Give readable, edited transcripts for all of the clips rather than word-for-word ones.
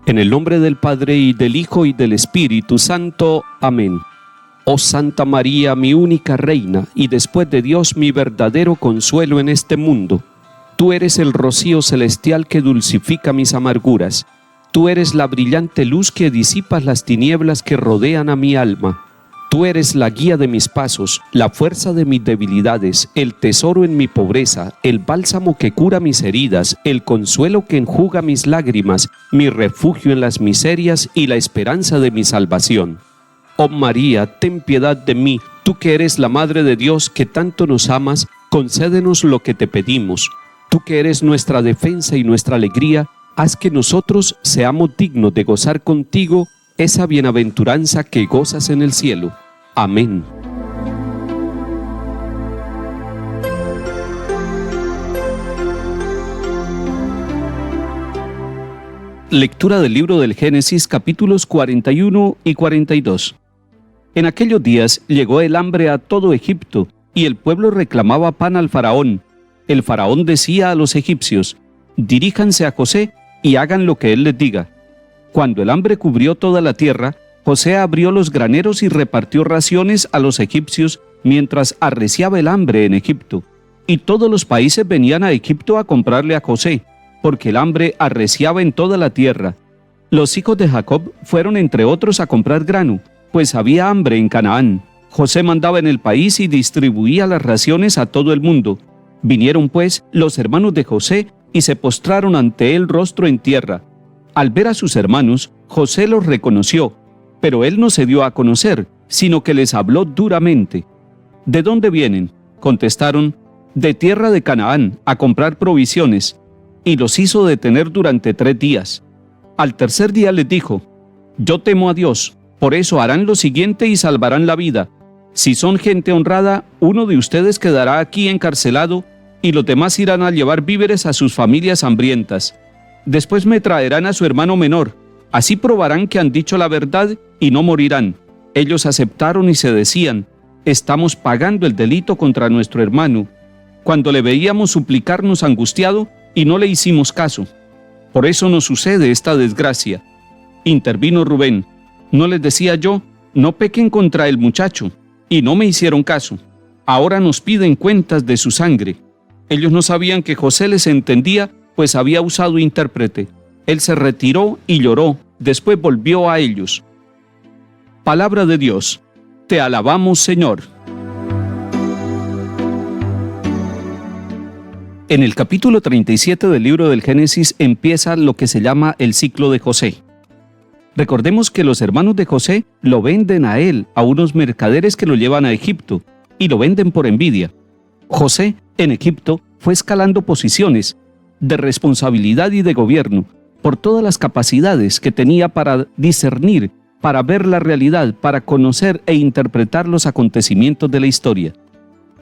En el nombre del Padre, y del Hijo, y del Espíritu Santo. Amén. Oh Santa María, mi única Reina, y después de Dios mi verdadero consuelo en este mundo. Tú eres el rocío celestial que dulcifica mis amarguras. Tú eres la brillante luz que disipa las tinieblas que rodean a mi alma. Tú eres la guía de mis pasos, la fuerza de mis debilidades, el tesoro en mi pobreza, el bálsamo que cura mis heridas, el consuelo que enjuga mis lágrimas, mi refugio en las miserias y la esperanza de mi salvación. Oh María, ten piedad de mí, tú que eres la Madre de Dios, que tanto nos amas, concédenos lo que te pedimos. Tú que eres nuestra defensa y nuestra alegría, haz que nosotros seamos dignos de gozar contigo esa bienaventuranza que gozas en el cielo. Amén. Lectura del libro del Génesis, capítulos 41 y 42. En aquellos días llegó el hambre a todo Egipto, y el pueblo reclamaba pan al faraón. El faraón decía a los egipcios: diríjanse a José y hagan lo que él les diga. Cuando el hambre cubrió toda la tierra, José abrió los graneros y repartió raciones a los egipcios mientras arreciaba el hambre en Egipto. Y todos los países venían a Egipto a comprarle a José, porque el hambre arreciaba en toda la tierra. Los hijos de Jacob fueron entre otros a comprar grano, pues había hambre en Canaán. José mandaba en el país y distribuía las raciones a todo el mundo. Vinieron pues los hermanos de José y se postraron ante él rostro en tierra. Al ver a sus hermanos, José los reconoció, pero él no se dio a conocer, sino que les habló duramente. ¿De dónde vienen?, contestaron. De tierra de Canaán, a comprar provisiones. Y los hizo detener durante 3 días. Al tercer día les dijo: yo temo a Dios, por eso harán lo siguiente y salvarán la vida. Si son gente honrada, uno de ustedes quedará aquí encarcelado, y los demás irán a llevar víveres a sus familias hambrientas. Después me traerán a su hermano menor. Así probarán que han dicho la verdad y no morirán. Ellos aceptaron y se decían: estamos pagando el delito contra nuestro hermano. Cuando le veíamos suplicarnos angustiado y no le hicimos caso. Por eso nos sucede esta desgracia. Intervino Rubén: ¿no les decía yo, no pequen contra el muchacho? Y no me hicieron caso. Ahora nos piden cuentas de su sangre. Ellos no sabían que José les entendía, pues había usado intérprete. Él se retiró y lloró, después volvió a ellos. Palabra de Dios. Te alabamos, Señor. En el capítulo 37 del libro del Génesis empieza lo que se llama el ciclo de José. Recordemos que los hermanos de José lo venden a él, a unos mercaderes que lo llevan a Egipto, y lo venden por envidia. José, en Egipto, fue escalando posiciones de responsabilidad y de gobierno, por todas las capacidades que tenía para discernir, para ver la realidad, para conocer e interpretar los acontecimientos de la historia.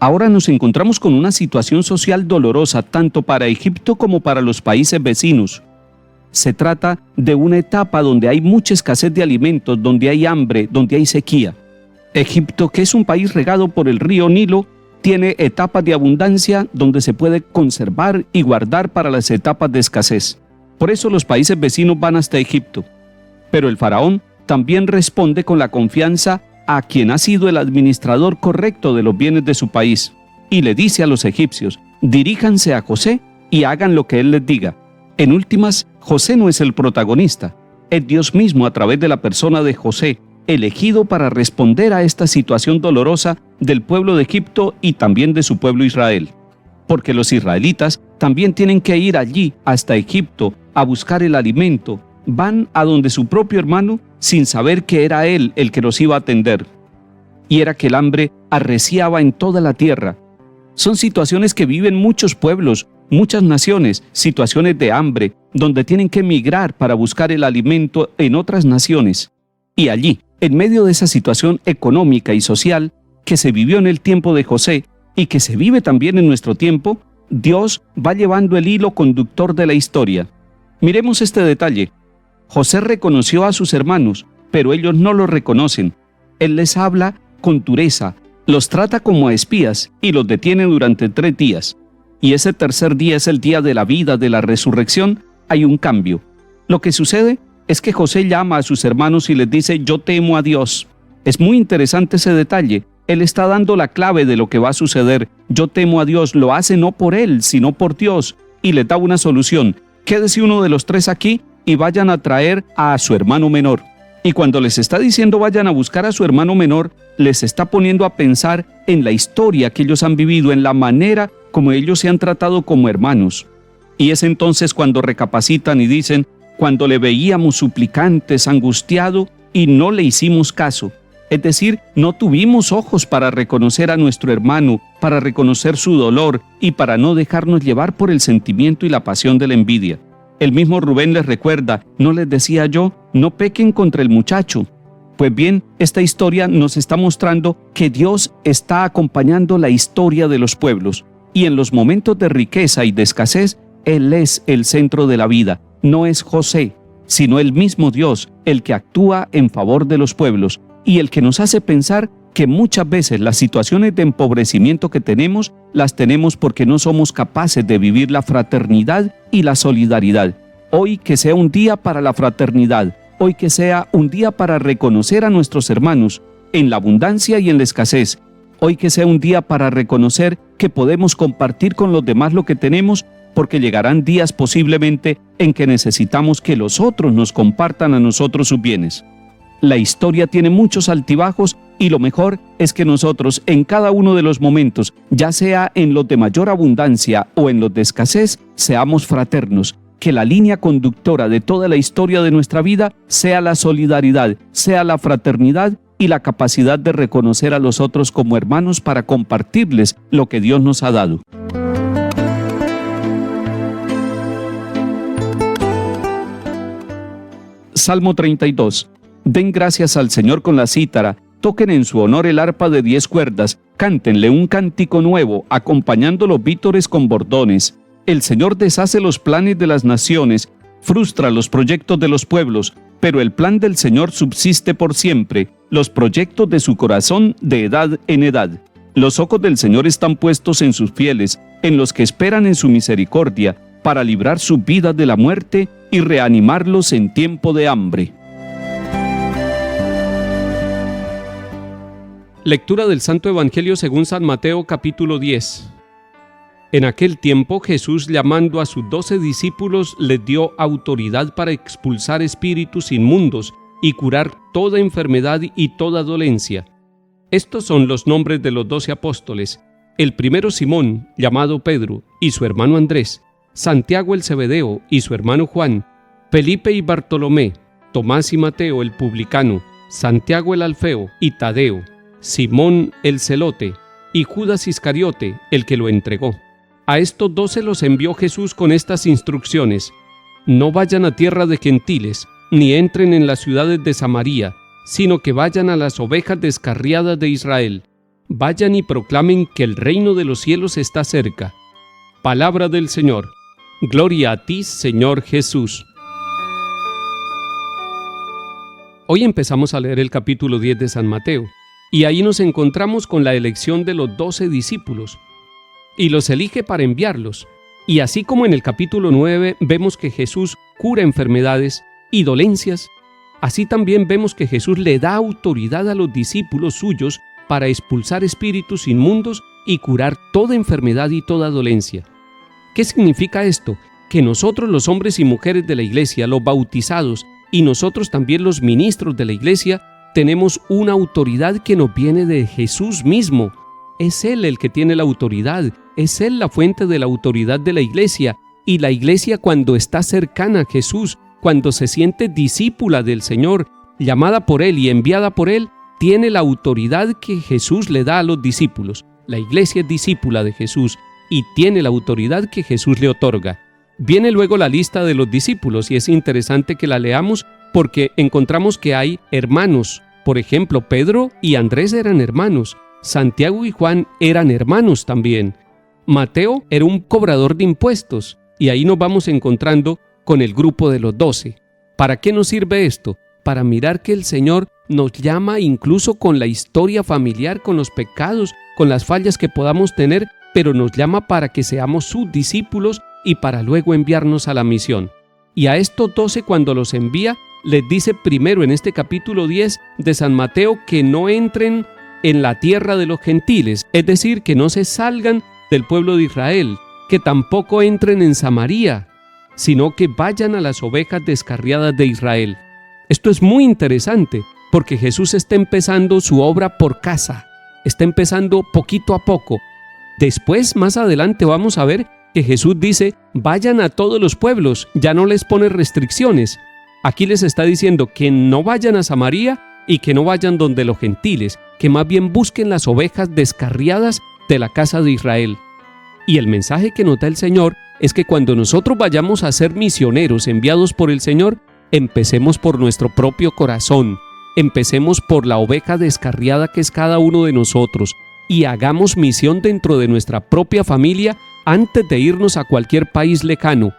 Ahora nos encontramos con una situación social dolorosa tanto para Egipto como para los países vecinos. Se trata de una etapa donde hay mucha escasez de alimentos, donde hay hambre, donde hay sequía. Egipto, que es un país regado por el río Nilo, tiene etapas de abundancia donde se puede conservar y guardar para las etapas de escasez. Por eso los países vecinos van hasta Egipto. Pero el faraón también responde con la confianza a quien ha sido el administrador correcto de los bienes de su país, y le dice a los egipcios: diríjanse a José y hagan lo que él les diga. En últimas, José no es el protagonista, es Dios mismo a través de la persona de José, elegido para responder a esta situación dolorosa del pueblo de Egipto y también de su pueblo Israel. Porque los israelitas también tienen que ir allí, hasta Egipto, a buscar el alimento. Van a donde su propio hermano sin saber que era él el que los iba a atender. Y era que el hambre arreciaba en toda la tierra. Son situaciones que viven muchos pueblos, muchas naciones, situaciones de hambre, donde tienen que emigrar para buscar el alimento en otras naciones. Y allí, en medio de esa situación económica y social que se vivió en el tiempo de José y que se vive también en nuestro tiempo, Dios va llevando el hilo conductor de la historia. Miremos este detalle. José reconoció a sus hermanos, pero ellos no lo reconocen. Él les habla con dureza, los trata como a espías y los detiene durante 3 días. Y ese tercer día es el día de la vida, de la resurrección. Hay un cambio. Lo que sucede es que José llama a sus hermanos y les dice: yo temo a Dios. Es muy interesante ese detalle. Él está dando la clave de lo que va a suceder. Yo temo a Dios. Lo hace no por él, sino por Dios. Y les da una solución. Quédese uno de los tres aquí y vayan a traer a su hermano menor. Y cuando les está diciendo vayan a buscar a su hermano menor, les está poniendo a pensar en la historia que ellos han vivido, en la manera como ellos se han tratado como hermanos. Y es entonces cuando recapacitan y dicen: cuando le veíamos suplicantes, angustiado, y no le hicimos caso. Es decir, no tuvimos ojos para reconocer a nuestro hermano, para reconocer su dolor y para no dejarnos llevar por el sentimiento y la pasión de la envidia. El mismo Rubén les recuerda: ¿no les decía yo, no pequen contra el muchacho? Pues bien, esta historia nos está mostrando que Dios está acompañando la historia de los pueblos, y en los momentos de riqueza y de escasez, Él es el centro de la vida. No es José, sino el mismo Dios el que actúa en favor de los pueblos y el que nos hace pensar que muchas veces las situaciones de empobrecimiento que tenemos, las tenemos porque no somos capaces de vivir la fraternidad y la solidaridad. Hoy que sea un día para la fraternidad, hoy que sea un día para reconocer a nuestros hermanos en la abundancia y en la escasez, hoy que sea un día para reconocer que podemos compartir con los demás lo que tenemos, porque llegarán días posiblemente en que necesitamos que los otros nos compartan a nosotros sus bienes. La historia tiene muchos altibajos y lo mejor es que nosotros en cada uno de los momentos, ya sea en los de mayor abundancia o en los de escasez, seamos fraternos. Que la línea conductora de toda la historia de nuestra vida sea la solidaridad, sea la fraternidad y la capacidad de reconocer a los otros como hermanos para compartirles lo que Dios nos ha dado. Salmo 32. Den gracias al Señor con la cítara, toquen en su honor el arpa de 10 cuerdas, cántenle un cántico nuevo, acompañando los vítores con bordones. El Señor deshace los planes de las naciones, frustra los proyectos de los pueblos, pero el plan del Señor subsiste por siempre, los proyectos de su corazón de edad en edad. Los ojos del Señor están puestos en sus fieles, en los que esperan en su misericordia, para librar su vida de la muerte y reanimarlos en tiempo de hambre. Lectura del Santo Evangelio según San Mateo, capítulo 10. En aquel tiempo Jesús, llamando a sus 12 discípulos, les dio autoridad para expulsar espíritus inmundos y curar toda enfermedad y toda dolencia. Estos son los nombres de los 12 apóstoles: el primero Simón, llamado Pedro, y su hermano Andrés; Santiago el Zebedeo y su hermano Juan; Felipe y Bartolomé; Tomás y Mateo el publicano; Santiago el Alfeo y Tadeo; Simón el Celote y Judas Iscariote, el que lo entregó. A estos 12 los envió Jesús con estas instrucciones: no vayan a tierra de gentiles, ni entren en las ciudades de Samaria, sino que vayan a las ovejas descarriadas de Israel. Vayan y proclamen que el reino de los cielos está cerca. Palabra del Señor. Gloria a ti, Señor Jesús. Hoy empezamos a leer el capítulo 10 de San Mateo, y ahí nos encontramos con la elección de los 12 discípulos, y los elige para enviarlos. Y así como en el capítulo 9 vemos que Jesús cura enfermedades y dolencias, así también vemos que Jesús le da autoridad a los discípulos suyos para expulsar espíritus inmundos y curar toda enfermedad y toda dolencia. ¿Qué significa esto? Que nosotros, los hombres y mujeres de la Iglesia, los bautizados, y nosotros también los ministros de la Iglesia, tenemos una autoridad que nos viene de Jesús mismo. Es Él el que tiene la autoridad, es Él la fuente de la autoridad de la Iglesia, y la Iglesia, cuando está cercana a Jesús, cuando se siente discípula del Señor, llamada por Él y enviada por Él, tiene la autoridad que Jesús le da a los discípulos. La Iglesia es discípula de Jesús y tiene la autoridad que Jesús le otorga. Viene luego la lista de los discípulos y es interesante que la leamos porque encontramos que hay hermanos. Por ejemplo, Pedro y Andrés eran hermanos. Santiago y Juan eran hermanos también. Mateo era un cobrador de impuestos y ahí nos vamos encontrando con el grupo de los 12. ¿Para qué nos sirve esto? Para mirar que el Señor nos llama incluso con la historia familiar, con los pecados, con las fallas que podamos tener, pero nos llama para que seamos sus discípulos y para luego enviarnos a la misión. Y a estos 12, cuando los envía, les dice primero en este capítulo 10 de San Mateo que no entren en la tierra de los gentiles, es decir, que no se salgan del pueblo de Israel, que tampoco entren en Samaria, sino que vayan a las ovejas descarriadas de Israel. Esto es muy interesante, porque Jesús está empezando su obra por casa, está empezando poquito a poco. Después, más adelante, vamos a ver que Jesús dice, vayan a todos los pueblos, ya no les pone restricciones. Aquí les está diciendo que no vayan a Samaria y que no vayan donde los gentiles, que más bien busquen las ovejas descarriadas de la casa de Israel. Y el mensaje que nos da el Señor es que cuando nosotros vayamos a ser misioneros enviados por el Señor, empecemos por nuestro propio corazón, empecemos por la oveja descarriada que es cada uno de nosotros y hagamos misión dentro de nuestra propia familia antes de irnos a cualquier país lejano.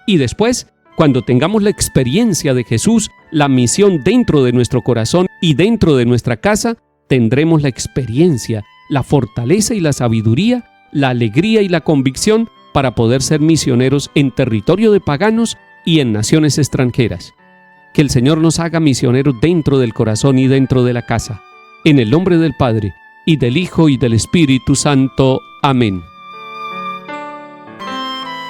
Y después, cuando tengamos la experiencia de Jesús, la misión dentro de nuestro corazón y dentro de nuestra casa, tendremos la experiencia, la fortaleza y la sabiduría, la alegría y la convicción para poder ser misioneros en territorio de paganos y en naciones extranjeras. Que el Señor nos haga misioneros dentro del corazón y dentro de la casa. En el nombre del Padre, y del Hijo, y del Espíritu Santo. Amén.